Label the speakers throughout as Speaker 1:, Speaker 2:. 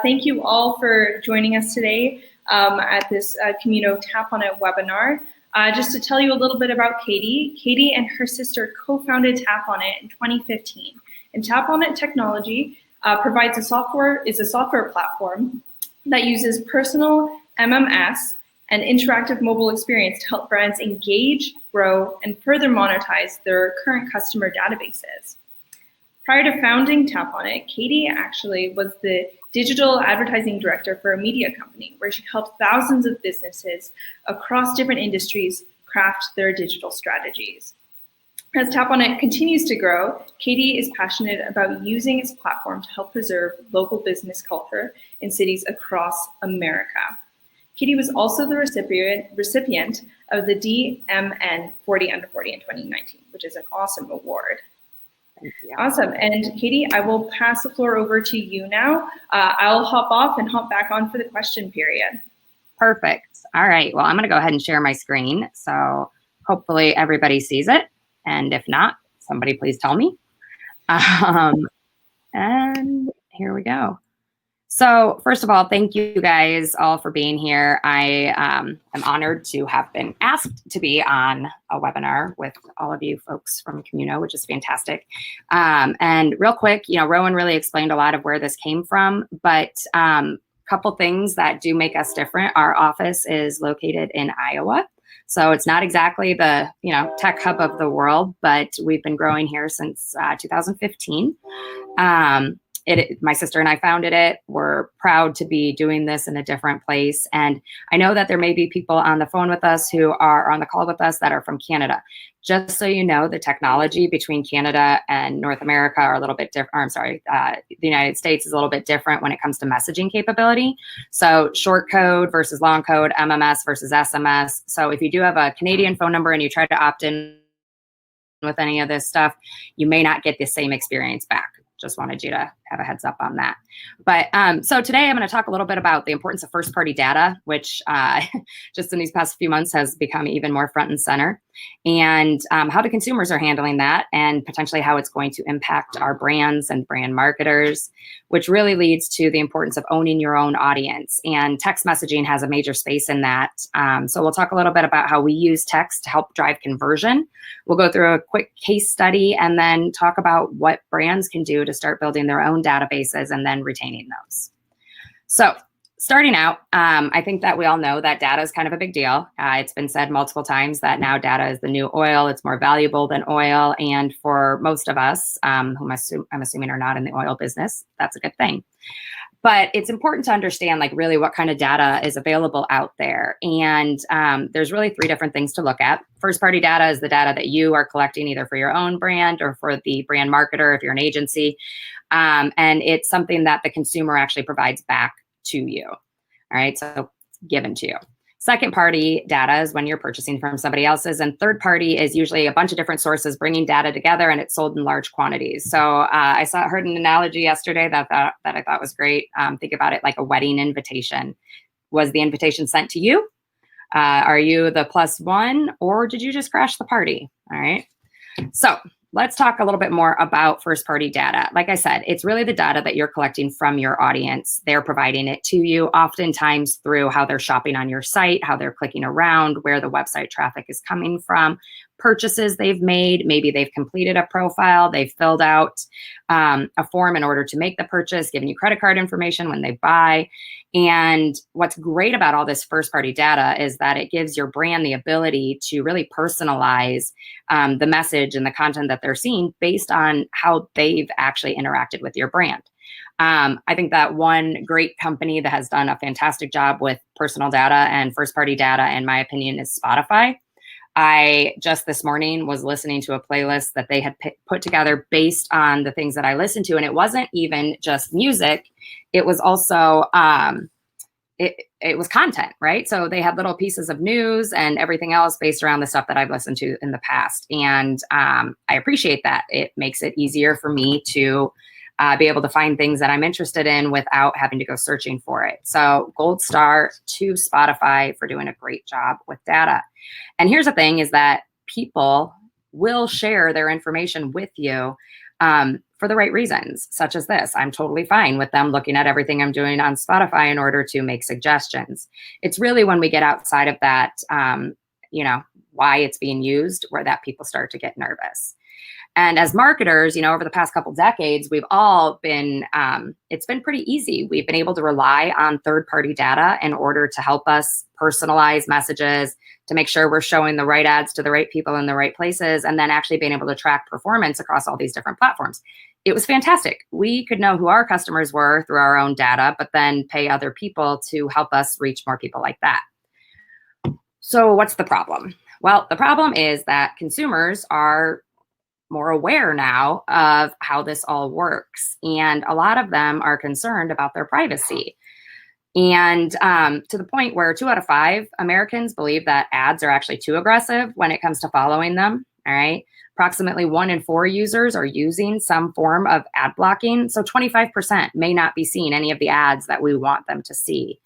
Speaker 1: Thank you all for joining us today at this Communo TapOnIt webinar. Just to tell you a little bit about Katie and her sister co-founded TapOnIt in 2015. And TapOnIt Technology is a software platform that uses personal MMS and interactive mobile experience to help brands engage, grow, and further monetize their current customer databases. Prior to founding TapOnIt, Katie actually was the digital advertising director for a media company where she helped thousands of businesses across different industries craft their digital strategies. As TapOnIt continues to grow, Katie is passionate about using its platform to help preserve local business culture in cities across America. Katie was also the recipient of the DMN 40 Under 40 in 2019, which is an awesome award.
Speaker 2: Thank you.
Speaker 1: Awesome. And Katie, I will pass the floor over to you now. I'll hop off and hop back on for the question period.
Speaker 2: Perfect. All right. Well, I'm going to go ahead and share my screen. So hopefully everybody sees it. And if not, somebody please tell me. And here we go. So first of all, thank you guys all for being here. I am honored to have been asked to be on a webinar with all of you folks from Communo, which is fantastic. And real quick, Rowan really explained a lot of where this came from, but couple things that do make us different. Our office is located in Iowa. So it's not exactly the tech hub of the world, but we've been growing here since 2015. My sister and I founded it. We're proud to be doing this in a different place. And I know that there may be people on the phone with us who are on the call with us that are from Canada. Just so you know, the technology between Canada and North America are a little bit different. The United States is a little bit different when it comes to messaging capability. So short code versus long code, MMS versus SMS. So if you do have a Canadian phone number and you try to opt in with any of this stuff, you may not get the same experience back. Just wanted you to have a heads up on that. But so today I'm going to talk a little bit about the importance of first-party data, which just in these past few months has become even more front and center, and how the consumers are handling that and potentially how it's going to impact our brands and brand marketers, which really leads to the importance of owning your own audience. And text messaging has a major space in that. So we'll talk a little bit about how we use text to help drive conversion. We'll go through a quick case study and then talk about what brands can do to start building their own databases and then retaining those. So starting out, I think that we all know that data is kind of a big deal. It's been said multiple times that now data is the new oil. It's more valuable than oil. And for most of us, whom I'm assuming are not in the oil business, that's a good thing. But it's important to understand really what kind of data is available out there. And there's really three different things to look at. First party data is the data that you are collecting either for your own brand or for the brand marketer if you're an agency. And it's something that the consumer actually provides back to you. All right, so it's given to you. Second party data is when you're purchasing from somebody else's, and third party is usually a bunch of different sources bringing data together and it's sold in large quantities. So I heard an analogy yesterday that I thought was great. Think about it like a wedding invitation. Was the invitation sent to you? Are you the plus one, or did you just crash the party? All right. So let's talk a little bit more about first-party data. Like I said, it's really the data that you're collecting from your audience. They're providing it to you, oftentimes through how they're shopping on your site, how they're clicking around, where the website traffic is coming from, purchases they've made. Maybe they've completed a profile, they've filled out a form in order to make the purchase, giving you credit card information when they buy. And what's great about all this first-party data is that it gives your brand the ability to really personalize the message and the content that they're seeing based on how they've actually interacted with your brand. I think that one great company that has done a fantastic job with personal data and first-party data, in my opinion, is Spotify. I just this morning was listening to a playlist that they had put together based on the things that I listened to. And it wasn't even just music. It was also, it was content, right? So they had little pieces of news and everything else based around the stuff that I've listened to in the past. And I appreciate that. It makes it easier for me to be able to find things that I'm interested in without having to go searching for it. So gold star to Spotify for doing a great job with data. And here's the thing is that people will share their information with you for the right reasons, such as this. I'm totally fine with them looking at everything I'm doing on Spotify in order to make suggestions. It's really when we get outside of that, why it's being used, where that people start to get nervous. And as marketers, over the past couple decades, we've all been, it's been pretty easy. We've been able to rely on third-party data in order to help us personalize messages, to make sure we're showing the right ads to the right people in the right places, and then actually being able to track performance across all these different platforms. It was fantastic. We could know who our customers were through our own data, but then pay other people to help us reach more people like that. So what's the problem? Well, the problem is that consumers are more aware now of how this all works. And a lot of them are concerned about their privacy. And to the point where 2 out of 5 Americans believe that ads are actually too aggressive when it comes to following them. All right. Approximately 1 in 4 users are using some form of ad blocking. So 25% may not be seeing any of the ads that we want them to see.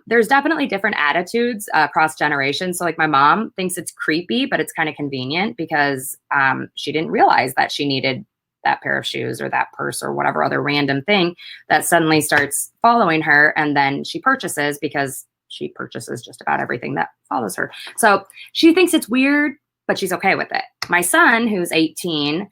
Speaker 2: There's definitely different attitudes across generations. So like my mom thinks it's creepy, but it's kind of convenient because she didn't realize that she needed that pair of shoes or that purse or whatever other random thing that suddenly starts following her. And then she purchases because she purchases just about everything that follows her. So she thinks it's weird, but she's okay with it. My son, who's 18,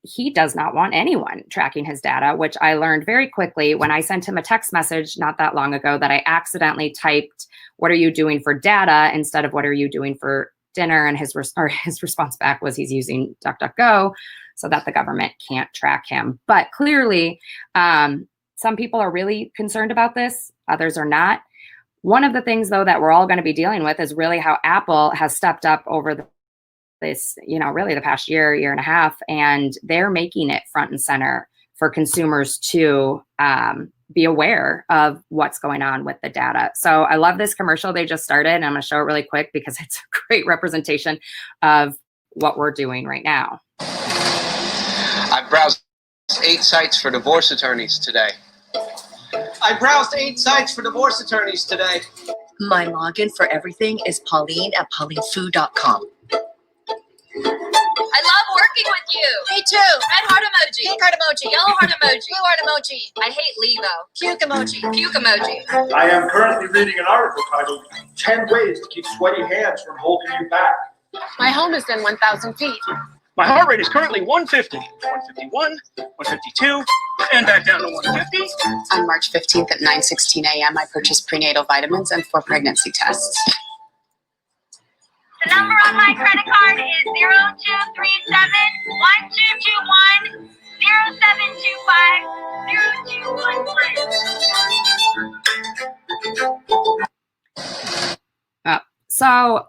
Speaker 2: he does not want anyone tracking his data, which I learned very quickly when I sent him a text message not that long ago that I accidentally typed, "What are you doing for data?" instead of "What are you doing for dinner?" And his response back was he's using DuckDuckGo so that the government can't track him. But clearly, some people are really concerned about this. Others are not. One of the things, though, that we're all going to be dealing with is really how Apple has stepped up over this, really the past year and a half, and they're making it front and center for consumers to be aware of what's going on with the data. So I love this commercial they just started, and I'm going to show it really quick because it's a great representation of what we're doing right now.
Speaker 3: I browsed 8 sites for divorce attorneys today.
Speaker 4: I browsed 8 sites for divorce attorneys today.
Speaker 5: My login for everything is Pauline@paulinefood.com.
Speaker 6: I love working with you. Me too. Red heart emoji. Pink heart emoji. Yellow heart emoji. Blue heart emoji. I hate Lee though. Puke emoji. Puke emoji.
Speaker 4: I am currently reading an article titled 10 Ways to Keep Sweaty Hands from Holding You Back.
Speaker 6: My home is in 1,000 feet.
Speaker 4: My heart rate is currently 150, 151, 152, and back down to 150.
Speaker 7: On March 15th at 9:16 a.m., I purchased prenatal vitamins and 4 pregnancy tests.
Speaker 6: The number on my credit card is
Speaker 2: 0231-221-0725-0215. So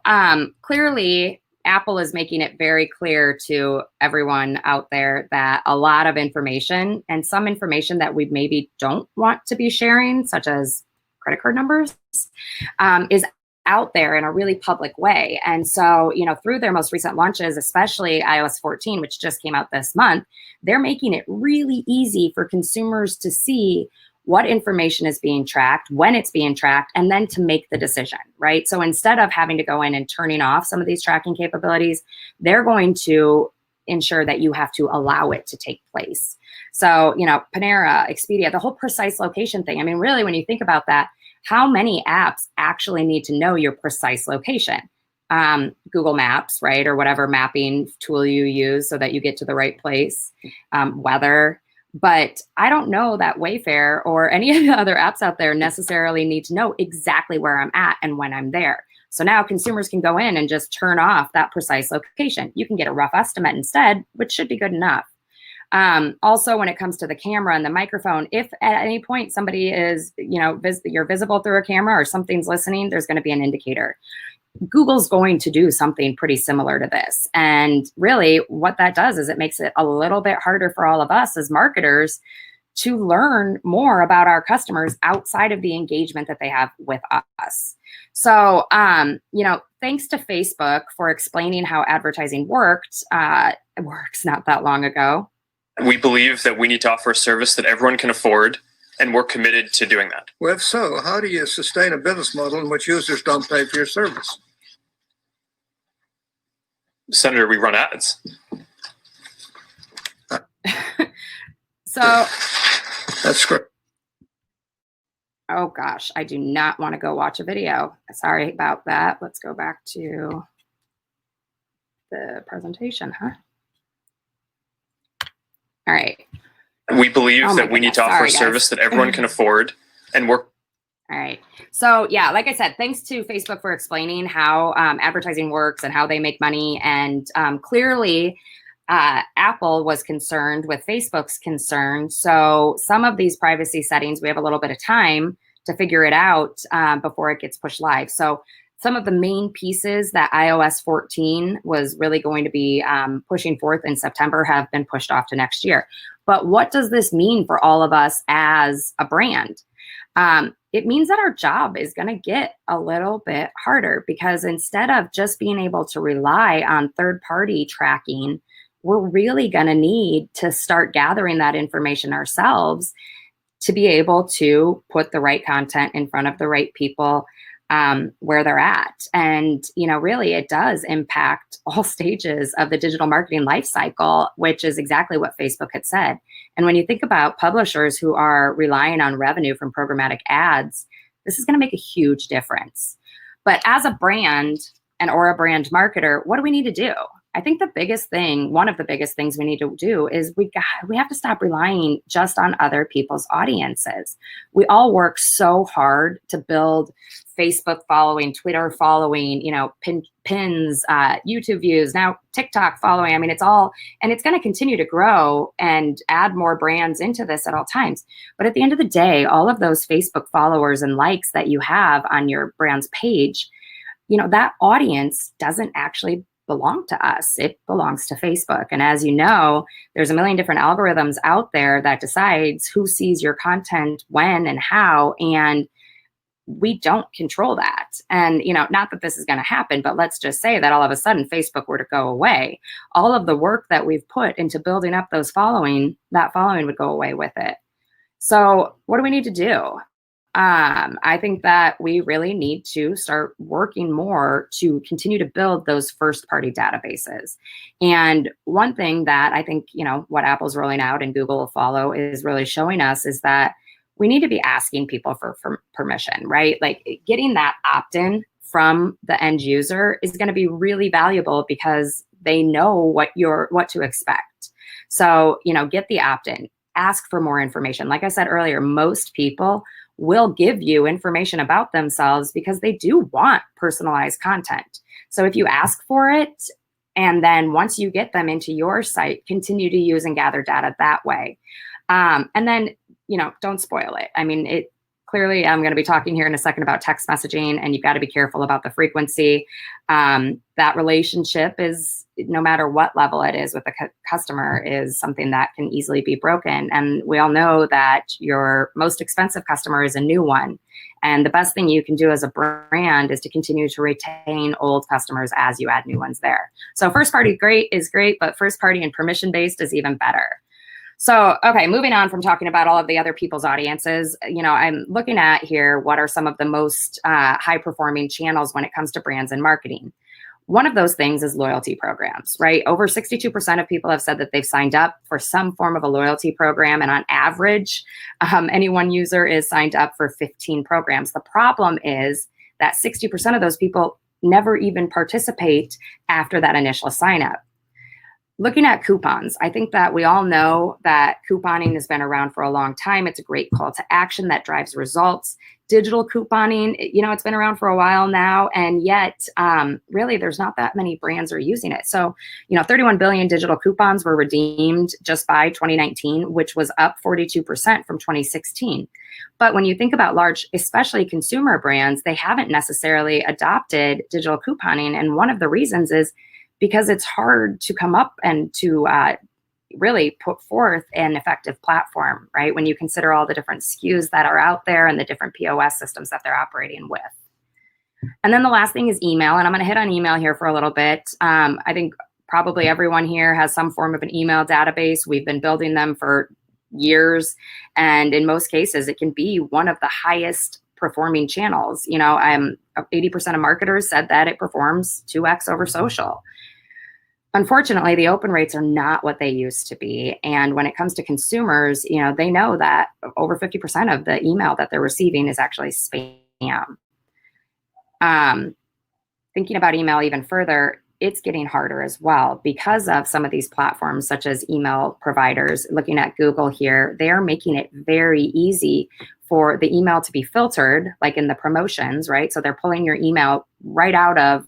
Speaker 2: clearly, Apple is making it very clear to everyone out there that a lot of information and some information that we maybe don't want to be sharing, such as credit card numbers, is out there in a really public way. And so, through their most recent launches, especially iOS 14, which just came out this month, they're making it really easy for consumers to see what information is being tracked, when it's being tracked, and then to make the decision, right? So instead of having to go in and turning off some of these tracking capabilities, they're going to ensure that you have to allow it to take place. So, Panera, Expedia, the whole precise location thing. I mean, really, when you think about that, how many apps actually need to know your precise location? Google Maps, right? Or whatever mapping tool you use so that you get to the right place, weather. But I don't know that Wayfair or any of the other apps out there necessarily need to know exactly where I'm at and when I'm there. So now consumers can go in and just turn off that precise location. You can get a rough estimate instead, which should be good enough. Also, when it comes to the camera and the microphone, if at any point somebody is, you're visible through a camera or something's listening, there's going to be an indicator. Google's going to do something pretty similar to this. And really what that does is it makes it a little bit harder for all of us as marketers to learn more about our customers outside of the engagement that they have with us. So, thanks to Facebook for explaining how advertising works not that long ago.
Speaker 8: We believe that we need to offer a service that everyone can afford, and we're committed to doing that.
Speaker 9: Well, if so, how do you sustain a business model in which users don't pay for your service?
Speaker 8: Senator, we run ads.
Speaker 2: So
Speaker 9: That's great.
Speaker 2: oh gosh, I do not want to go watch a video. Sorry about that. Let's go back to the presentation, huh? All right.
Speaker 8: We believe
Speaker 2: Oh my
Speaker 8: that we need
Speaker 2: goodness.
Speaker 8: to offer
Speaker 2: Sorry,
Speaker 8: a
Speaker 2: guys.
Speaker 8: service that everyone can afford and work.
Speaker 2: All right. So yeah, like I said, thanks to Facebook for explaining how advertising works and how they make money. And clearly, Apple was concerned with Facebook's concern. So some of these privacy settings, we have a little bit of time to figure it out before it gets pushed live. So some of the main pieces that iOS 14 was really going to be pushing forth in September have been pushed off to next year. But what does this mean for all of us as a brand? It means that our job is going to get a little bit harder, because instead of just being able to rely on third-party tracking, we're really going to need to start gathering that information ourselves to be able to put the right content in front of the right people where they're at. And, you know, really it does impact all stages of the digital marketing life cycle, which is exactly what Facebook had said. And when you think about publishers who are relying on revenue from programmatic ads, this is going to make a huge difference. But as a brand or a brand marketer, what do we need to do? I think the biggest thing, one of the biggest things we need to do is we have to stop relying just on other people's audiences. We all work so hard to build Facebook following, Twitter following, you know, pins, YouTube views, now TikTok following. I mean, it's all, and it's going to continue to grow and add more brands into this at all times. But at the end of the day, all of those Facebook followers and likes that you have on your brand's page, you know, that audience doesn't actually belong to us. It belongs to Facebook. And as you know, there's a million different algorithms out there that decides who sees your content, when and how, and we don't control that. And, you know, not that this is going to happen, but let's just say that all of a sudden Facebook were to go away. All of the work that we've put into building up those following, that following would go away with it. So what do we need to do? I think that we really need to start working more to continue to build those first-party databases. And one thing that I think, you know, what Apple's rolling out and Google will follow is really showing us is that we need to be asking people for permission, right? Like getting that opt-in from the end user is going to be really valuable because they know what to expect. So, you know, get the opt-in, ask for more information. Like I said earlier, most people will give you information about themselves because they do want personalized content. So if you ask for it, and then once you get them into your site, continue to use and gather data that way. And then, you know, don't spoil it. I mean, clearly I'm going to be talking here in a second about text messaging, and you've got to be careful about the frequency. That relationship is, no matter what level it is with the customer, is something that can easily be broken. And we all know that your most expensive customer is a new one. And the best thing you can do as a brand is to continue to retain old customers as you add new ones there. So first party is great, but first party and permission based is even better. So, okay, moving on from talking about all of the other people's audiences, you know, I'm looking at here what are some of the most high performing channels when it comes to brands and marketing. One of those things is loyalty programs, right? Over 62% of people have said that they've signed up for some form of a loyalty program. And on average, any one user is signed up for 15 programs. The problem is that 60% of those people never even participate after that initial sign up. Looking at coupons, I think that we all know that couponing has been around for a long time. It's a great call to action that drives results. Digital couponing, you know, it's been around for a while now, and yet really there's not that many brands are using it. So, you know, 31 billion digital coupons were redeemed just by 2019, which was up 42% from 2016. But when you think about large, especially consumer brands, they haven't necessarily adopted digital couponing. And one of the reasons is because it's hard to come up and to really put forth an effective platform, right? When you consider all the different SKUs that are out there and the different POS systems that they're operating with. And then the last thing is email, and I'm gonna hit on email here for a little bit. I think probably everyone here has some form of an email database. We've been building them for years, and in most cases, it can be one of the highest performing channels. You know, 80% of marketers said that it performs 2x over social. unfortunately, the open rates are not what they used to be. And when it comes to consumers, they know that over 50% of the email that they're receiving is actually spam. Thinking about email even further, it's getting harder as well because of some of these platforms, such as email providers. Looking at Google here, they're making it very easy for the email to be filtered, like in the promotions, right? So they're pulling your email right out of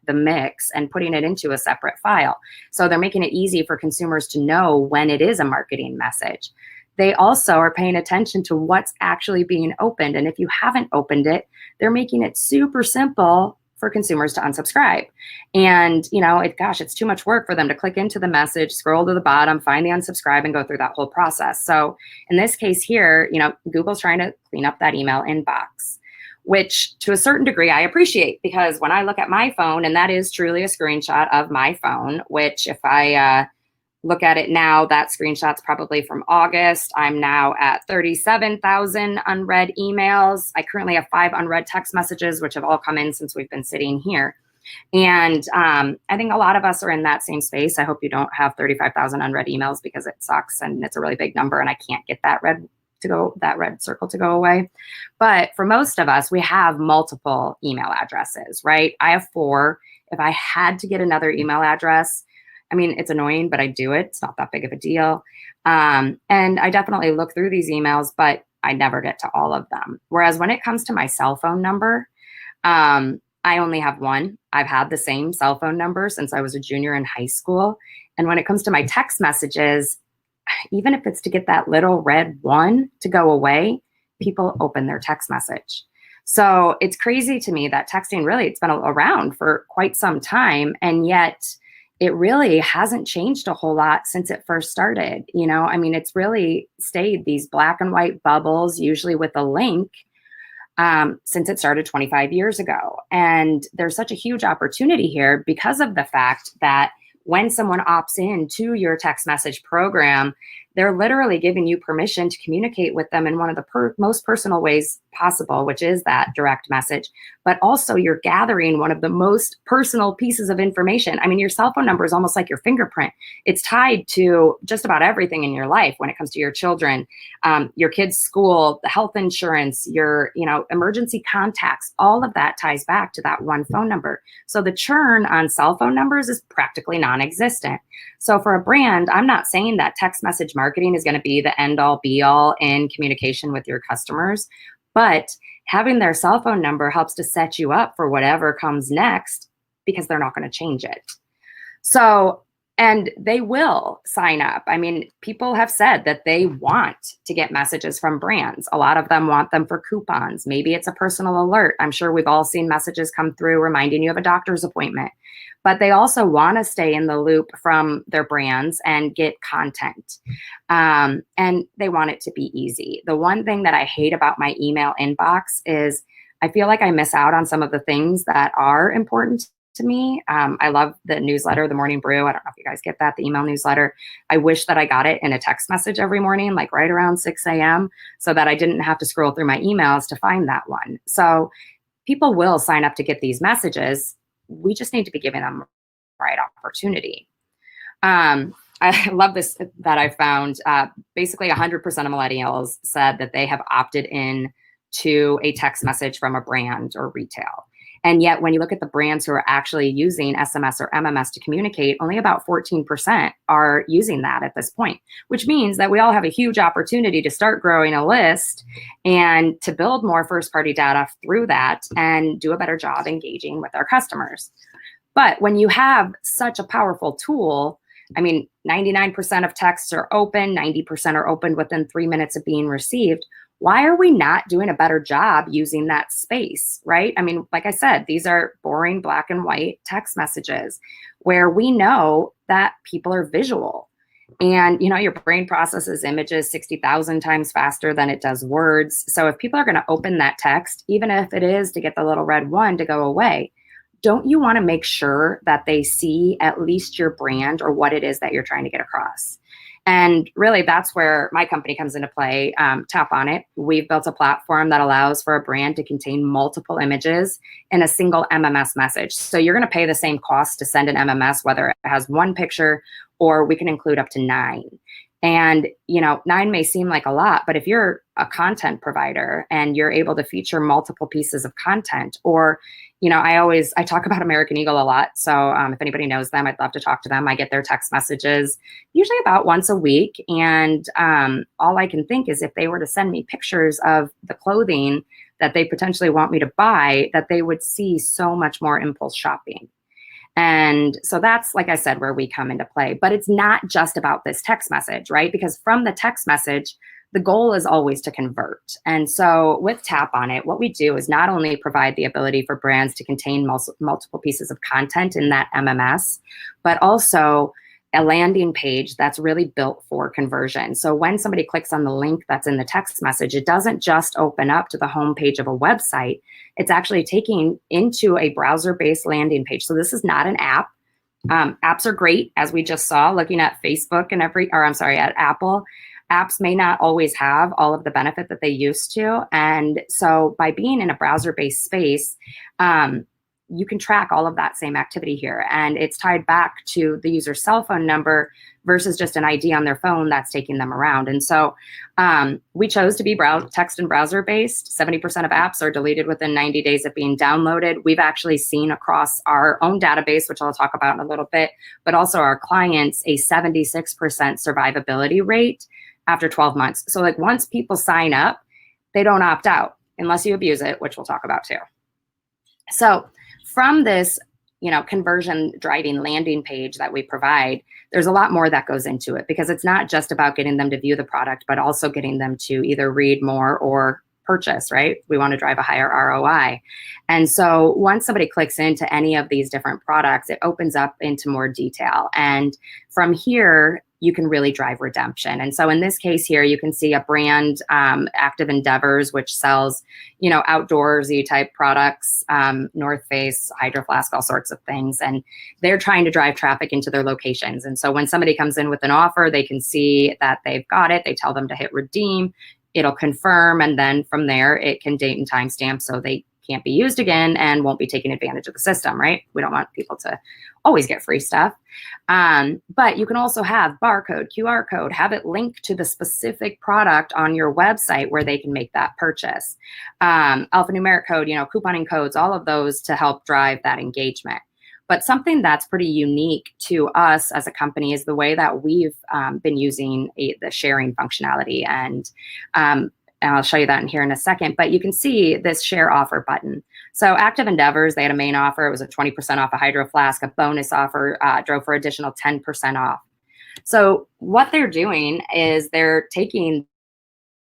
Speaker 2: the mix and putting it into a separate file. So they're making it easy for consumers to know when it is a marketing message. They also are paying attention to what's actually being opened. And if you haven't opened it, they're making it super simple for consumers to unsubscribe. And, it's too much work for them to click into the message, scroll to the bottom, find the unsubscribe, and go through that whole process. So in this case here, Google's trying to clean up that email inbox, which to a certain degree I appreciate, because when I look at my phone, and that is truly a screenshot of my phone, which if I look at it now, that screenshot's probably from August. I'm now at 37,000 unread emails. I currently have 5 unread text messages, which have all come in since we've been sitting here. And I think a lot of us are in that same space. I hope you don't have 35,000 unread emails, because it sucks and it's a really big number and I can't get that red circle to go away. But for most of us, we have multiple email addresses, right? I have 4. If I had to get another email address, it's annoying, but I do it. It's not that big of a deal. And I definitely look through these emails, but I never get to all of them. Whereas when it comes to my cell phone number, I only have 1. I've had the same cell phone number since I was a junior in high school. And when it comes to my text messages, even if it's to get that little red 1 to go away, people open their text message. So it's crazy to me that texting it's been around for quite some time. And yet it really hasn't changed a whole lot since it first started. It's really stayed these black and white bubbles, usually with a link, since it started 25 years ago. And there's such a huge opportunity here because of the fact that when someone opts in to your text message program, they're literally giving you permission to communicate with them in one of the most personal ways possible, which is that direct message. But also you're gathering one of the most personal pieces of information. Your cell phone number is almost like your fingerprint. It's tied to just about everything in your life when it comes to your children, your kids' school, the health insurance, your emergency contacts. All of that ties back to that one phone number. So the churn on cell phone numbers is practically non-existent. So for a brand, I'm not saying that text message marketing is going to be the end all be all in communication with your customers, but having their cell phone number helps to set you up for whatever comes next, because they're not going to change it. So, and they will sign up. People have said that they want to get messages from brands. A lot of them want them for coupons. Maybe it's a personal alert. I'm sure we've all seen messages come through reminding you of a doctor's appointment. But they also want to stay in the loop from their brands and get content. And they want it to be easy. The one thing that I hate about my email inbox is I feel like I miss out on some of the things that are important to me. I love the newsletter, The Morning Brew. I don't know if you guys get that, the email newsletter. I wish that I got it in a text message every morning, like right around 6 a.m., so that I didn't have to scroll through my emails to find that one. So people will sign up to get these messages. We just need to be giving them the right opportunity. I love this that I found. Basically 100% of millennials said that they have opted in to a text message from a brand or retail. And yet when you look at the brands who are actually using SMS or MMS to communicate, only about 14% are using that at this point, which means that we all have a huge opportunity to start growing a list and to build more first-party data through that and do a better job engaging with our customers. But when you have such a powerful tool, 99% of texts are open, 90% are opened within 3 minutes of being received. Why are we not doing a better job using that space, right? Like I said, these are boring black and white text messages where we know that people are visual. And, your brain processes images 60,000 times faster than it does words. So if people are going to open that text, even if it is to get the little red 1 to go away, don't you want to make sure that they see at least your brand or what it is that you're trying to get across? And really, that's where my company comes into play, TapOnIt. We've built a platform that allows for a brand to contain multiple images in a single MMS message. So you're going to pay the same cost to send an MMS, whether it has one picture or we can include up to 9. And, 9 may seem like a lot, but if you're a content provider and you're able to feature multiple pieces of content, or, I talk about American Eagle a lot. So if anybody knows them, I'd love to talk to them. I get their text messages usually about once a week. And all I can think is if they were to send me pictures of the clothing that they potentially want me to buy, that they would see so much more impulse shopping. And so that's, like I said, where we come into play. But it's not just about this text message, right? Because from the text message, the goal is always to convert. And so with TapOnIt, what we do is not only provide the ability for brands to contain multiple pieces of content in that MMS, but also a landing page that's really built for conversion. So when somebody clicks on the link that's in the text message, it doesn't just open up to the home page of a at it's actually taking into a browser-based landing page. So this is not an app. Apps are great, as we just saw, looking at Facebook and at Apple. Apps may not always have all of the benefit that they used to. And so by being in a browser-based space, you can track all of that same activity here. And it's tied back to the user's cell phone number versus just an ID on their phone that's taking them around. And so we chose to be text and browser based. 70% of apps are deleted within 90 days of being downloaded. We've actually seen across our own database, which I'll talk about in a little bit, but also our clients, a 76% survivability rate after 12 months. So like once people sign up, they don't opt out unless you abuse it, which we'll talk about too. So from this, conversion driving landing page that we provide, there's a lot more that goes into it because it's not just about getting them to view the product, but also getting them to either read more or purchase, right? We want to drive a higher ROI. And so once somebody clicks into any of these different products, it opens up into more detail. And from here, you can really drive redemption. And so in this case here, you can see a brand, Active Endeavors, which sells, outdoorsy type products, North Face, Hydro Flask, all sorts of things. And they're trying to drive traffic into their locations. And so when somebody comes in with an offer, they can see that they've got it. They tell them to hit redeem. It'll confirm. And then from there, it can date and timestamp so they can't be used again and won't be taking advantage of the system, right? We don't want people to always get free stuff. But you can also have barcode, QR code, have it linked to the specific product on your website where they can make that purchase. Alphanumeric code, couponing codes, all of those to help drive that engagement. But something that's pretty unique to us as a company is the way that we've been using the sharing functionality. And I'll show you that in here in a second, but you can see this share offer button. So Active Endeavors, they had a main offer. It was a 20% off a Hydro Flask. A bonus offer drove for additional 10% off. So what they're doing is they're taking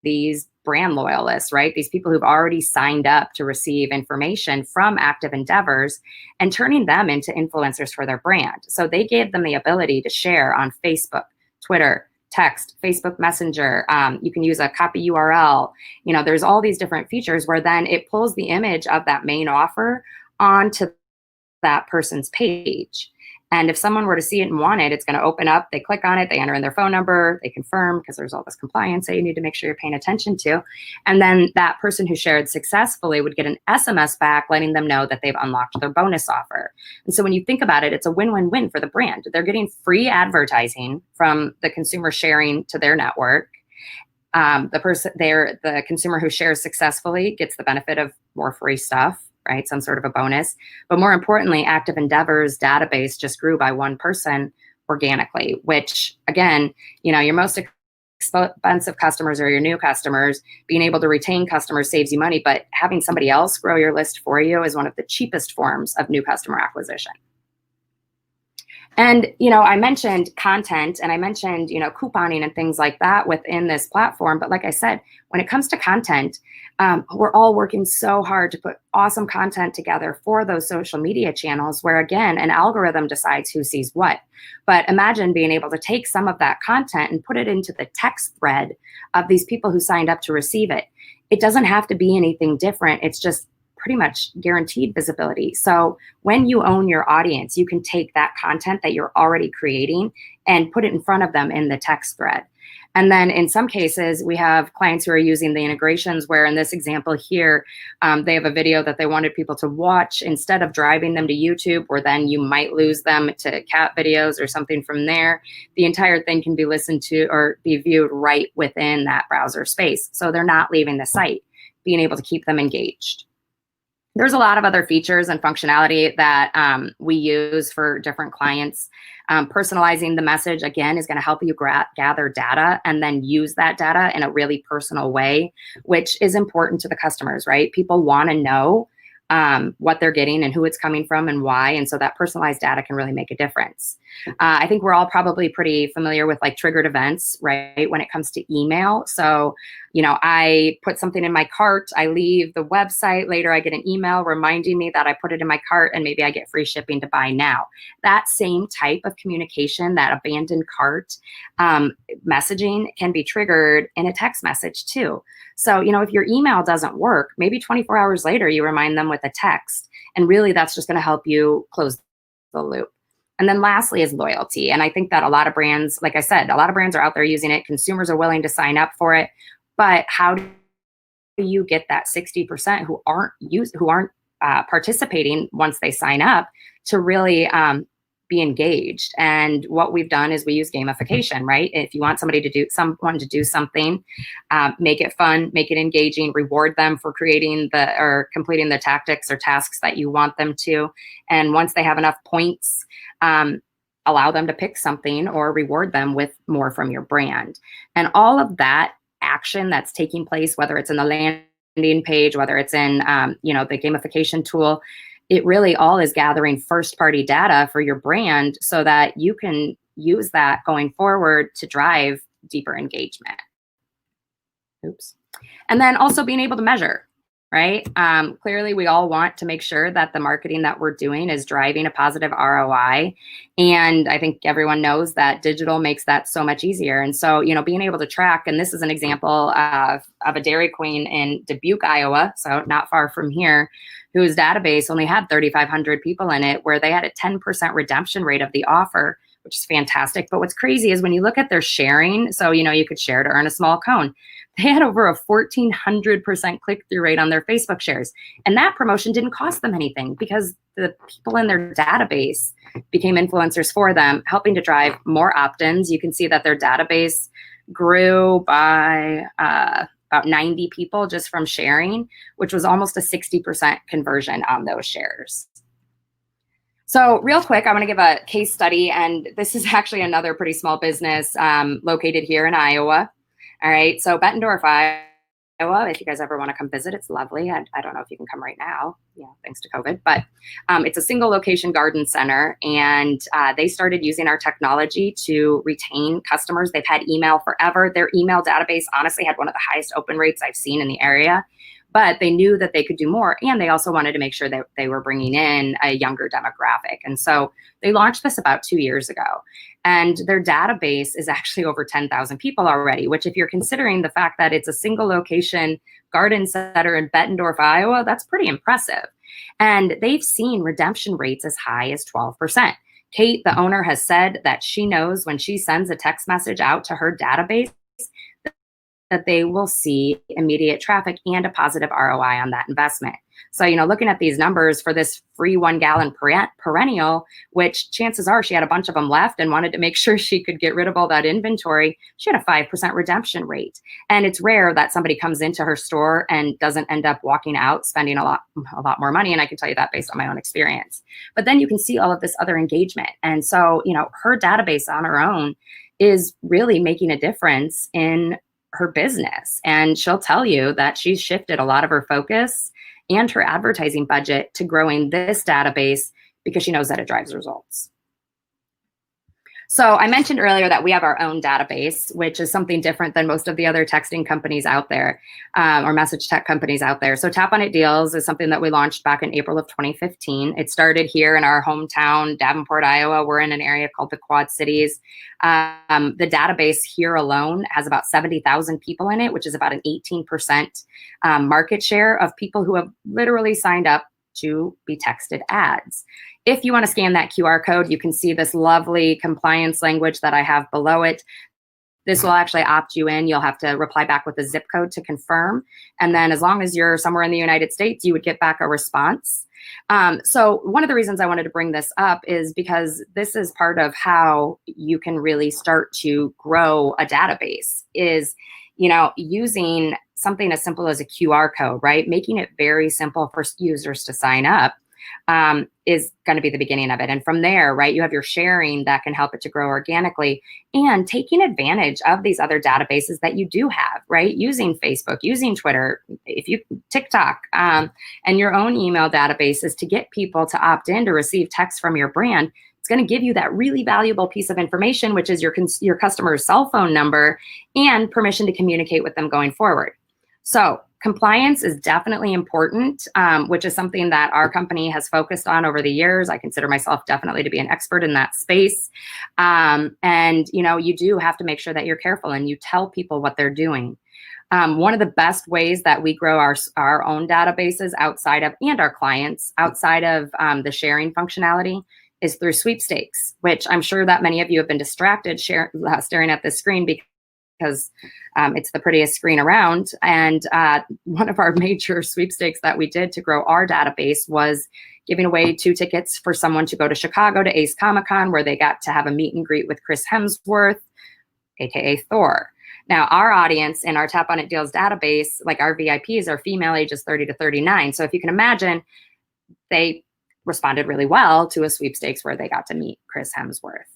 Speaker 2: these brand loyalists, right? These people who've already signed up to receive information from Active Endeavors and turning them into influencers for their brand. So they gave them the ability to share on Facebook, Twitter, text, Facebook Messenger. You can use a copy URL. There's all these different features where then it pulls the image of that main offer onto that person's page. And if someone were to see it and want it, it's going to open up, they click on it, they enter in their phone number, they confirm because there's all this compliance that you need to make sure you're paying attention to. And then that person who shared successfully would get an SMS back letting them know that they've unlocked their bonus offer. And so when you think about it, it's a win-win-win for the brand. They're getting free advertising from the consumer sharing to their network. The consumer who shares successfully gets the benefit of more free stuff, right? Some sort of a bonus. But more importantly, Active Endeavors database just grew by one person organically, which again, your most expensive customers are your new customers. Being able to retain customers saves you money, but having somebody else grow your list for you is one of the cheapest forms of new customer acquisition. And, I mentioned content and I mentioned, couponing and things like that within this platform. But like I said, when it comes to content, we're all working so hard to put awesome content together for those social media channels where, again, an algorithm decides who sees what. But imagine being able to take some of that content and put it into the text thread of these people who signed up to receive it. It doesn't have to be anything different. It's just pretty much guaranteed visibility. So when you own your audience, you can take that content that you're already creating and put it in front of them in the text thread. And then in some cases, we have clients who are using the integrations where in this example here, they have a video that they wanted people to watch instead of driving them to YouTube, where then you might lose them to cat videos or something from there. The entire thing can be listened to or be viewed right within that browser space. So they're not leaving the site, being able to keep them engaged. There's a lot of other features and functionality that we use for different clients. Personalizing the message, again, is going to help you gather data and then use that data in a really personal way, which is important to the customers, right? People want to know what they're getting and who it's coming from and why. And so that personalized data can really make a difference. I think we're all probably pretty familiar with like triggered events, right? When it comes to email. So, you know, I put something in my cart, I leave the website, later I get an email reminding me that I put it in my cart and maybe I get free shipping to buy now. That same type of communication, that abandoned cart messaging can be triggered in a text message too. So, you know, if your email doesn't work, maybe 24 hours later, you remind them with a text. And really that's just going to help you close the loop. And then lastly is loyalty. And I think that a lot of brands, like I said, a lot of brands are out there using it. Consumers are willing to sign up for it. But how do you get that 60% who aren't participating once they sign up to really be engaged? And what we've done is we use gamification, right? If you want someone to do something, make it fun, make it engaging, reward them for completing the tactics or tasks that you want them to. And once they have enough points, allow them to pick something or reward them with more from your brand. And all of that action that's taking place, whether it's in the landing page, whether it's in the gamification tool, it really all is gathering first-party data for your brand so that you can use that going forward to drive deeper engagement. Oops. And then also being able to measure, right? Clearly, we all want to make sure that the marketing that we're doing is driving a positive ROI. And I think everyone knows that digital makes that so much easier. And so, you know, being able to track, and this is an example of a Dairy Queen in Dubuque, Iowa, so not far from here, whose database only had 3,500 people in it, where they had a 10% redemption rate of the offer, which is fantastic. But what's crazy is when you look at their sharing, so, you know, you could share to earn a small cone. They had over a 1,400% click-through rate on their Facebook shares. And that promotion didn't cost them anything because the people in their database became influencers for them, helping to drive more opt-ins. You can see that their database grew by about 90 people just from sharing, which was almost a 60% conversion on those shares. So real quick, I want to give a case study, and this is actually another pretty small business located here in Iowa. All right, so Bettendorf, Iowa, if you guys ever want to come visit, it's lovely. I don't know if you can come right now, thanks to COVID, but it's a single location garden center, and they started using our technology to retain customers. They've had email forever. Their email database honestly had one of the highest open rates I've seen in the area, but they knew that they could do more, and they also wanted to make sure that they were bringing in a younger demographic. And so they launched this about 2 years ago, and their database is actually over 10,000 people already, which if you're considering the fact that it's a single location garden center in Bettendorf, Iowa, that's pretty impressive. And they've seen redemption rates as high as 12%. Kate, the owner, has said that she knows when she sends a text message out to her database that they will see immediate traffic and a positive ROI on that investment. So, you know, looking at these numbers for this free 1 gallon perennial, which chances are she had a bunch of them left and wanted to make sure she could get rid of all that inventory, she had a 5% redemption rate. And it's rare that somebody comes into her store and doesn't end up walking out spending a lot more money. And I can tell you that based on my own experience. But then you can see all of this other engagement. And so, you know, her database on her own is really making a difference in her business. And she'll tell you that she's shifted a lot of her focus and her advertising budget to growing this database because she knows that it drives results. So I mentioned earlier that we have our own database, which is something different than most of the other texting companies out there, or message tech companies out there. So TapOnIt Deals is something that we launched back in April of 2015. It started here in our hometown, Davenport, Iowa. We're in an area called the Quad Cities. The database here alone has about 70,000 people in it, which is about an 18% market share of people who have literally signed up to be texted ads. If you want to scan that QR code, you can see this lovely compliance language that I have below it. This will actually opt you in. You'll have to reply back with a zip code to confirm. And then as long as you're somewhere in the United States, you would get back a response. So one of the reasons I wanted to bring this up is because this is part of how you can really start to grow a database is, using something as simple as a QR code, right? Making it very simple for users to sign up is going to be the beginning of it. And from there, right, you have your sharing that can help it to grow organically and taking advantage of these other databases that you do have, right? Using Facebook, using Twitter, TikTok, and your own email databases to get people to opt in to receive text from your brand. It's going to give you that really valuable piece of information, which is your customer's cell phone number and permission to communicate with them going forward. So compliance is definitely important, which is something that our company has focused on over the years. I consider myself definitely to be an expert in that space. And you do have to make sure that you're careful and you tell people what they're doing. One of the best ways that we grow our own databases outside of, and our clients outside of the sharing functionality is through sweepstakes, which I'm sure that many of you have been distracted staring at this screen because it's the prettiest screen around. And one of our major sweepstakes that we did to grow our database was giving away 2 tickets for someone to go to Chicago to Ace Comic-Con, where they got to have a meet and greet with Chris Hemsworth, aka Thor. Now, our audience in our TapOnIt Deals database, like our VIPs, are female ages 30 to 39. So if you can imagine, they responded really well to a sweepstakes where they got to meet Chris Hemsworth.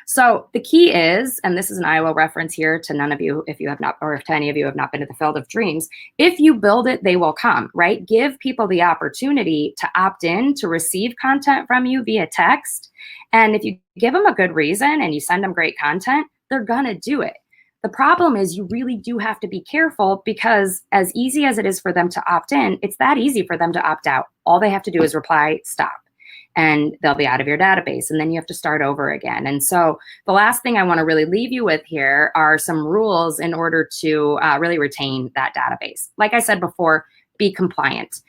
Speaker 2: So the key is, and this is an Iowa reference here to none of you, if you have not, or if to any of you have not been to the Field of Dreams, if you build it, they will come, right? Give people the opportunity to opt in to receive content from you via text. And if you give them a good reason and you send them great content, they're gonna do it. The problem is you really do have to be careful because as easy as it is for them to opt in, it's that easy for them to opt out. All they have to do is reply, stop, and they'll be out of your database. And then you have to start over again. And so the last thing I want to really leave you with here are some rules in order to really retain that database. Like I said before, be compliant.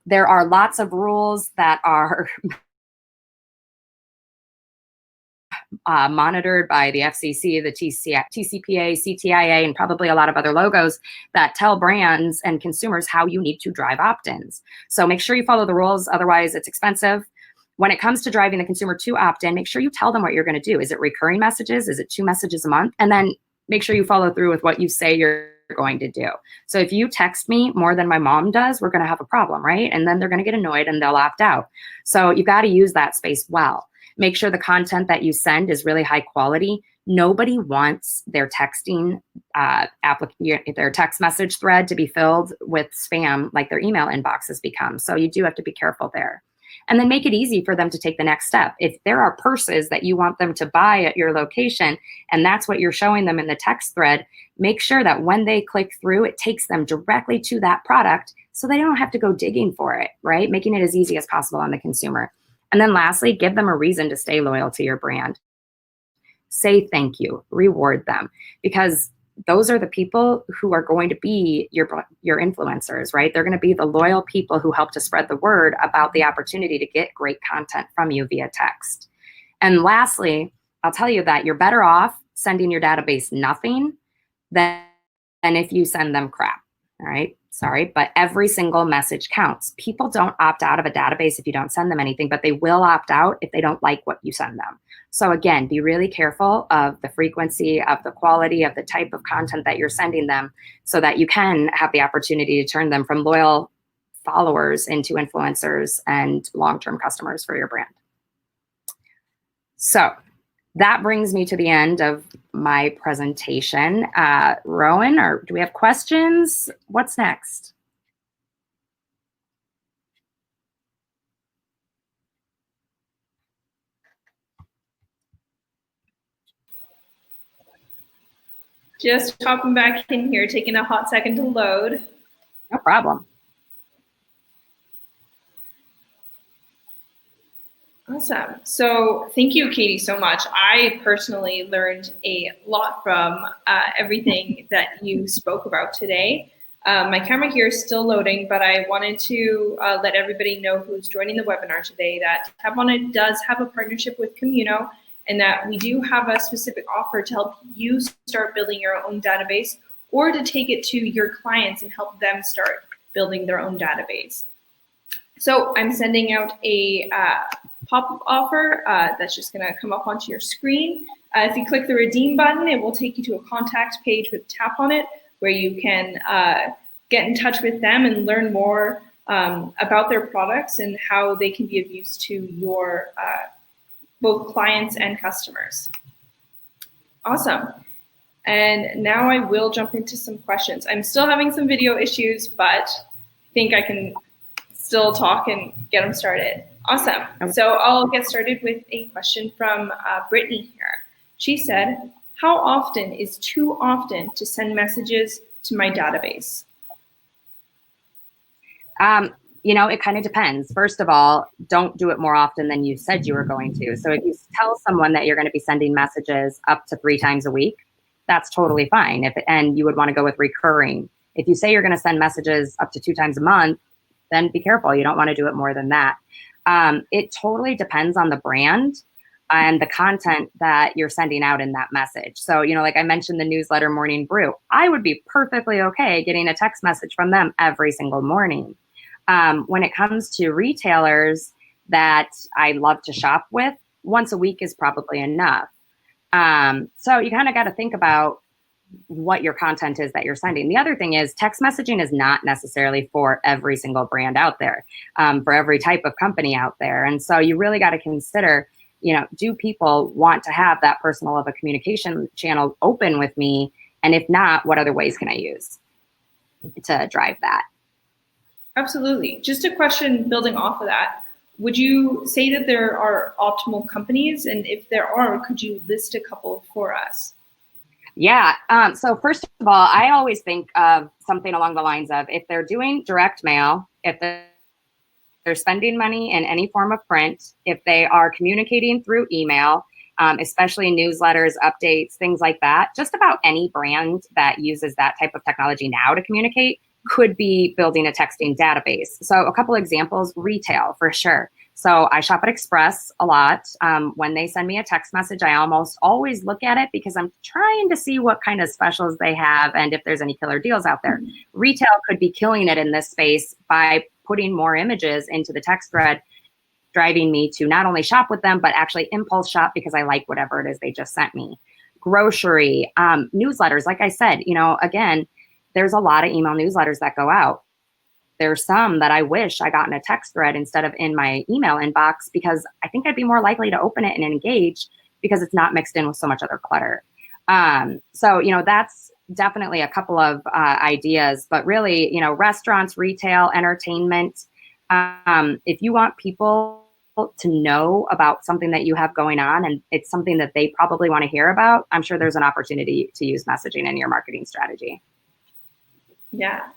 Speaker 2: There are lots of rules that are monitored by the FCC, the TCPA, CTIA, and probably a lot of other logos that tell brands and consumers how you need to drive opt-ins. So make sure you follow the rules, otherwise it's expensive. When it comes to driving the consumer to opt-in, make sure you tell them what you're going to do. Is it recurring messages? Is it 2 messages a month? And then make sure you follow through with what you say you're going to do. So if you text me more than my mom does, we're going to have a problem, right? And then they're going to get annoyed and they'll opt out. So you got to use that space well. Make sure the content that you send is really high quality. Nobody wants their texting their text message thread to be filled with spam like their email inbox has become. So you do have to be careful there. And then make it easy for them to take the next step. If there are purses that you want them to buy at your location, and that's what you're showing them in the text thread, make sure that when they click through, it takes them directly to that product so they don't have to go digging for it, right? Making it as easy as possible on the consumer. And then lastly, give them a reason to stay loyal to your brand. Say thank you, reward them, because those are the people who are going to be your influencers, right? They're going to be the loyal people who help to spread the word about the opportunity to get great content from you via text. And lastly, I'll tell you that you're better off sending your database nothing than if you send them crap, all right? Sorry, but every single message counts. People don't opt out of a database if you don't send them anything, but they will opt out if they don't like what you send them. So again, be really careful of the frequency, of the quality, of the type of content that you're sending them so that you can have the opportunity to turn them from loyal followers into influencers and long-term customers for your brand. So that brings me to the end of my presentation. Rowan, or do we have questions? What's next?
Speaker 1: Just hopping back in here, taking a hot second to load.
Speaker 2: No problem.
Speaker 1: Awesome. So thank you, Katie, so much. I personally learned a lot from everything that you spoke about today. My camera here is still loading, but I wanted to let everybody know who's joining the webinar today that TapOnIt does have a partnership with Communo, and that we do have a specific offer to help you start building your own database, or to take it to your clients and help them start building their own database. So I'm sending out a pop-up offer that's just going to come up onto your screen. If you click the redeem button, it will take you to a contact page with TapOnIt, where you can get in touch with them and learn more about their products and how they can be of use to your both clients and customers. Awesome. And now I will jump into some questions. I'm still having some video issues, but I think I can still talk and get them started. Awesome. So I'll get started with a question from Brittany here. She said, how often is too often to send messages to my database?
Speaker 2: You know, it kind of depends. First of all, don't do it more often than you said you were going to. So if you tell someone that you're going to be sending messages up to 3 times a week, that's totally fine. And you would want to go with recurring. If you say you're going to send messages up to 2 times a month, then be careful. You don't want to do it more than that. It totally depends on the brand and the content that you're sending out in that message. So, you know, like I mentioned, the newsletter Morning Brew, I would be perfectly okay getting a text message from them every single morning. When it comes to retailers that I love to shop with, once a week is probably enough. So you kind of got to think about what your content is that you're sending. The other thing is text messaging is not necessarily for every single brand out there, for every type of company out there. And so you really got to consider, you know, do people want to have that personal of a communication channel open with me? And if not, what other ways can I use to drive that?
Speaker 1: Absolutely. Just a question building off of that. Would you say that there are optimal companies? And if there are, could you list a couple for us?
Speaker 2: Yeah. So first of all, I always think of something along the lines of, if they're doing direct mail, if they're spending money in any form of print, if they are communicating through email, especially newsletters, updates, things like that, just about any brand that uses that type of technology now to communicate could be building a texting database. So a couple examples, retail for sure. So I shop at Express a lot. When they send me a text message, I almost always look at it because I'm trying to see what kind of specials they have and if there's any killer deals out there. Retail could be killing it in this space by putting more images into the text thread, driving me to not only shop with them, but actually impulse shop because I like whatever it is they just sent me. Grocery, newsletters, like I said, you know, again, there's a lot of email newsletters that go out. There's some that I wish I got in a text thread instead of in my email inbox, because I think I'd be more likely to open it and engage because it's not mixed in with so much other clutter. So, you know, that's definitely a couple of ideas, but really, you know, restaurants, retail, entertainment. If you want people to know about something that you have going on and it's something that they probably want to hear about, I'm sure there's an opportunity to use messaging in your marketing strategy.
Speaker 1: Yeah.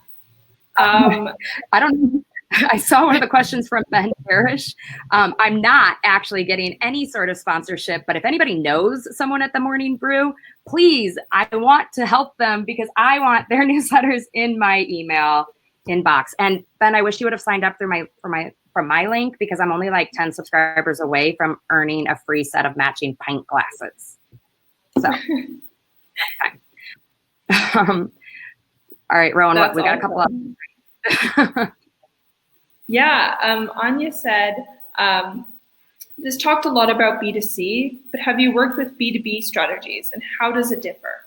Speaker 2: I don't know. I saw one of the questions from Ben Parrish. I'm not actually getting any sort of sponsorship, but if anybody knows someone at the Morning Brew, please, I want to help them because I want their newsletters in my email inbox. And Ben, I wish you would have signed up through from my link, because I'm only like 10 subscribers away from earning a free set of matching pint glasses. So, all right, Rowan, we got a couple of.
Speaker 1: Yeah, Anya said, this talked a lot about B2C, but have you worked with B2B strategies and how does it differ?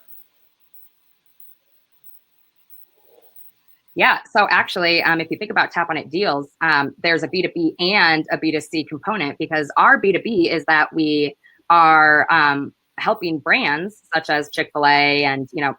Speaker 2: Yeah, so actually, if you think about TapOnIt deals, there's a B2B and a B2C component, because our B2B is that we are helping brands such as Chick-fil-A and, you know,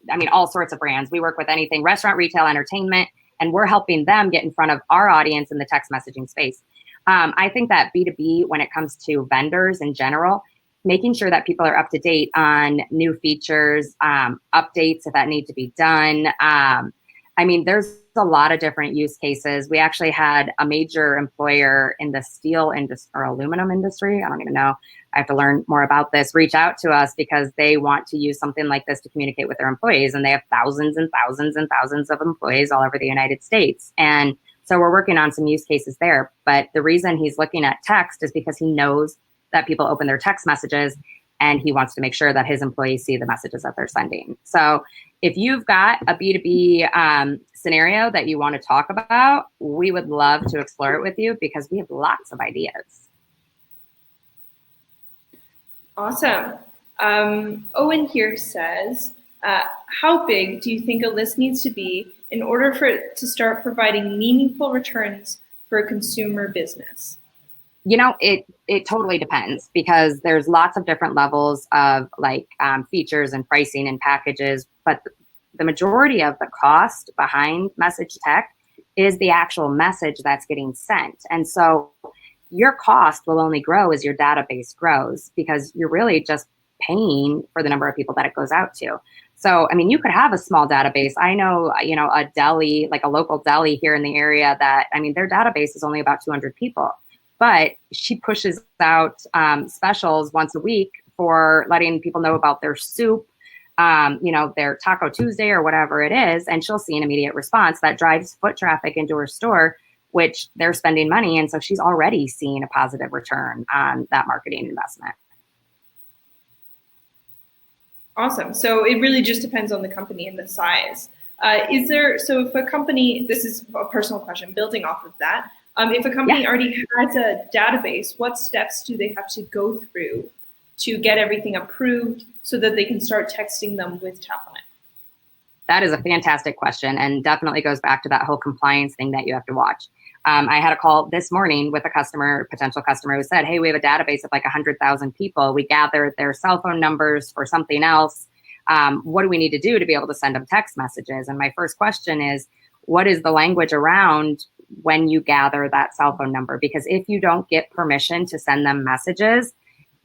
Speaker 2: I mean, all sorts of brands. We work with anything, restaurant, retail, entertainment, and we're helping them get in front of our audience in the text messaging space. I think that B2B, when it comes to vendors in general, making sure that people are up to date on new features, updates if that need to be done. I mean, there's a lot of different use cases. We actually had a major employer in the steel industry or aluminum industry, I don't even know, I have to learn more about this, reach out to us because they want to use something like this to communicate with their employees. And they have thousands and thousands and thousands of employees all over the United States. And so we're working on some use cases there. But the reason he's looking at text is because he knows that people open their text messages and he wants to make sure that his employees see the messages that they're sending. So if you've got a B2B scenario that you want to talk about, we would love to explore it with you because we have lots of ideas.
Speaker 1: Awesome. Owen here says, how big do you think a list needs to be in order for it to start providing meaningful returns for a consumer business?
Speaker 2: You know, it totally depends because there's lots of different levels of like features and pricing and packages, but the majority of the cost behind message tech is the actual message that's getting sent. And so your cost will only grow as your database grows because you're really just paying for the number of people that it goes out to. So, I mean, you could have a small database. I know, you know, a deli, like a local deli here in the area that, I mean, their database is only about 200 people. But she pushes out specials once a week for letting people know about their soup, you know, their Taco Tuesday or whatever it is, and she'll see an immediate response that drives foot traffic into her store, which they're spending money. And so she's already seeing a positive return on that marketing investment.
Speaker 1: Awesome. So it really just depends on the company and the size. So if a company, this is a personal question, building off of that, if a company already has a database, what steps do they have to go through to get everything approved so that they can start texting them with TapOnIt?
Speaker 2: That is a fantastic question and definitely goes back to that whole compliance thing that you have to watch. I had a call this morning with a customer, potential customer, who said, hey, we have a database of like 100,000 people. We gathered their cell phone numbers for something else. What do we need to do to be able to send them text messages? And my first question is, what is the language around when you gather that cell phone number? Because if you don't get permission to send them messages,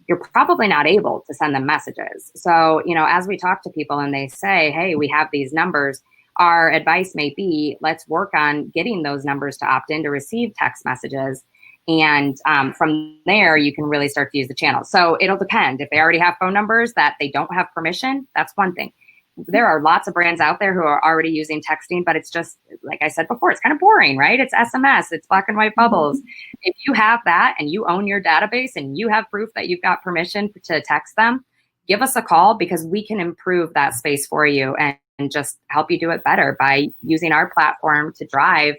Speaker 2: you're probably not able to send them messages. So, you know, as we talk to people and they say, hey, we have these numbers, our advice may be, let's work on getting those numbers to opt in to receive text messages. And from there, you can really start to use the channel. So it'll depend. If they already have phone numbers that they don't have permission, that's one thing. There are lots of brands out there who are already using texting, but it's just, like I said before, it's kind of boring, right? It's SMS, it's black and white bubbles. If you have that and you own your database and you have proof that you've got permission to text them, give us a call because we can improve that space for you and just help you do it better by using our platform to drive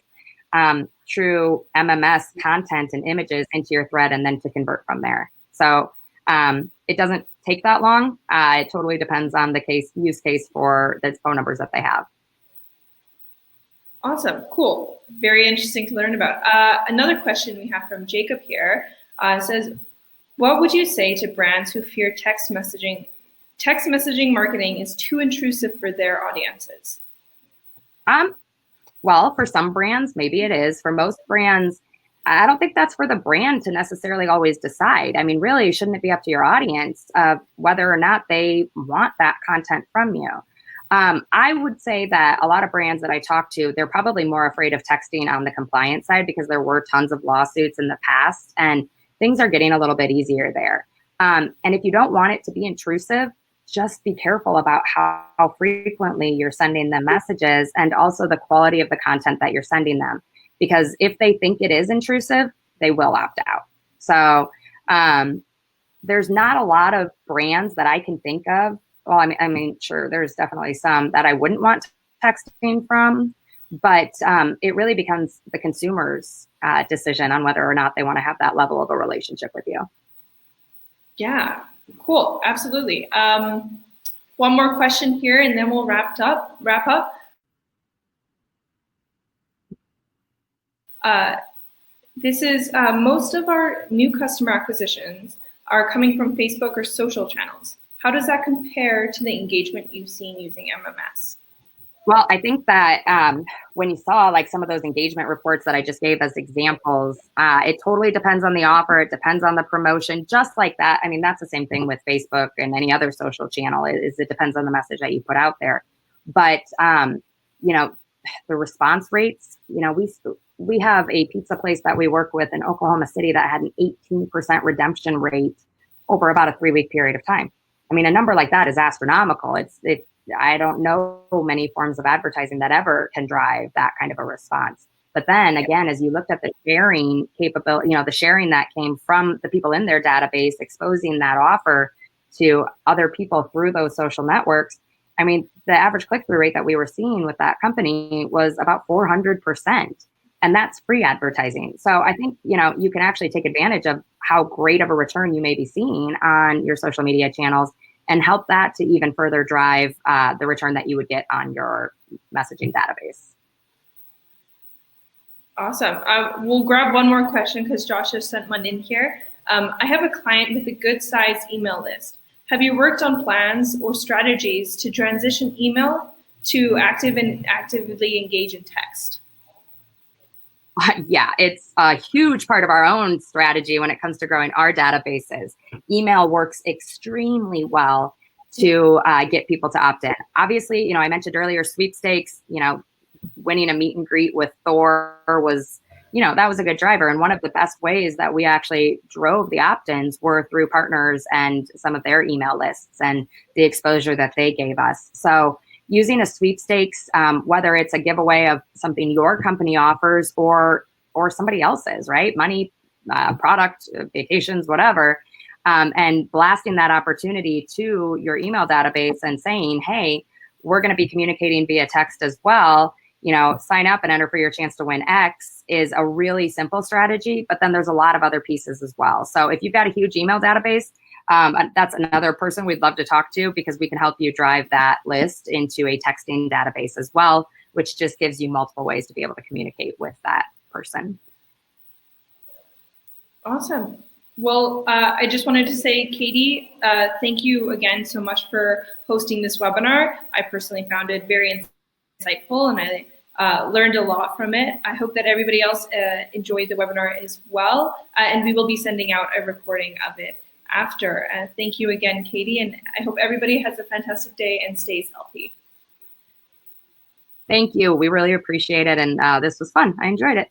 Speaker 2: true MMS content and images into your thread and then to convert from there. So it doesn't take that long. It totally depends on the use case for the phone numbers that they have.
Speaker 1: Awesome, cool. Very interesting to learn about. Another question we have from Jacob here says, what would you say to brands who fear text messaging marketing is too intrusive for their audiences?
Speaker 2: Well, for some brands, maybe it is. For most brands, I don't think that's for the brand to necessarily always decide. I mean, really, shouldn't it be up to your audience whether or not they want that content from you? I would say that a lot of brands that I talk to, they're probably more afraid of texting on the compliance side because there were tons of lawsuits in the past and things are getting a little bit easier there. And if you don't want it to be intrusive, just be careful about how frequently you're sending them messages and also the quality of the content that you're sending them. Because if they think it is intrusive, they will opt out. So there's not a lot of brands that I can think of. Well, I mean, sure, there's definitely some that I wouldn't want texting from, but it really becomes the consumer's decision on whether or not they want to have that level of a relationship with you.
Speaker 1: Yeah, cool, absolutely. One more question here, and then we'll wrap up. This is most of our new customer acquisitions are coming from Facebook or social channels. How does that compare to the engagement you've seen using MMS?
Speaker 2: Well, I think that when you saw like some of those engagement reports that I just gave as examples, it totally depends on the offer. It depends on the promotion, just like that. I mean, that's the same thing with Facebook and any other social channel is it depends on the message that you put out there. But, you know, the response rates, you know, we have a pizza place that we work with in Oklahoma City that had an 18% redemption rate over about a 3-week period of time. I mean, a number like that is astronomical. I don't know many forms of advertising that ever can drive that kind of a response. But then again, as you looked at the sharing capability, you know, the sharing that came from the people in their database, exposing that offer to other people through those social networks. I mean, the average click-through rate that we were seeing with that company was about 400%. And that's free advertising. So I think, you know, you can actually take advantage of how great of a return you may be seeing on your social media channels and help that to even further drive the return that you would get on your messaging database.
Speaker 1: Awesome. We'll grab one more question because Josh has sent one in here. I have a client with a good size email list. Have you worked on plans or strategies to transition email to actively engage in text?
Speaker 2: Yeah, it's a huge part of our own strategy when it comes to growing our databases. Email works extremely well to get people to opt in. Obviously, you know, I mentioned earlier sweepstakes, you know, winning a meet and greet with Thor was, you know, that was a good driver. And one of the best ways that we actually drove the opt-ins were through partners and some of their email lists and the exposure that they gave us. So using a sweepstakes, whether it's a giveaway of something your company offers or somebody else's, right? Money, product, vacations, whatever, and blasting that opportunity to your email database and saying, hey, we're going to be communicating via text as well. You know, sign up and enter for your chance to win X is a really simple strategy, but then there's a lot of other pieces as well. So if you've got a huge email database, that's another person we'd love to talk to because we can help you drive that list into a texting database as well, which just gives you multiple ways to be able to communicate with that person.
Speaker 1: Awesome. Well, I just wanted to say, Katie, thank you again so much for hosting this webinar. I personally found it very insightful and I learned a lot from it. I hope that everybody else enjoyed the webinar as well, and we will be sending out a recording of it after. Thank you again, Katie, and I hope everybody has a fantastic day and stays healthy.
Speaker 2: Thank you. We really appreciate it, and this was fun. I enjoyed it.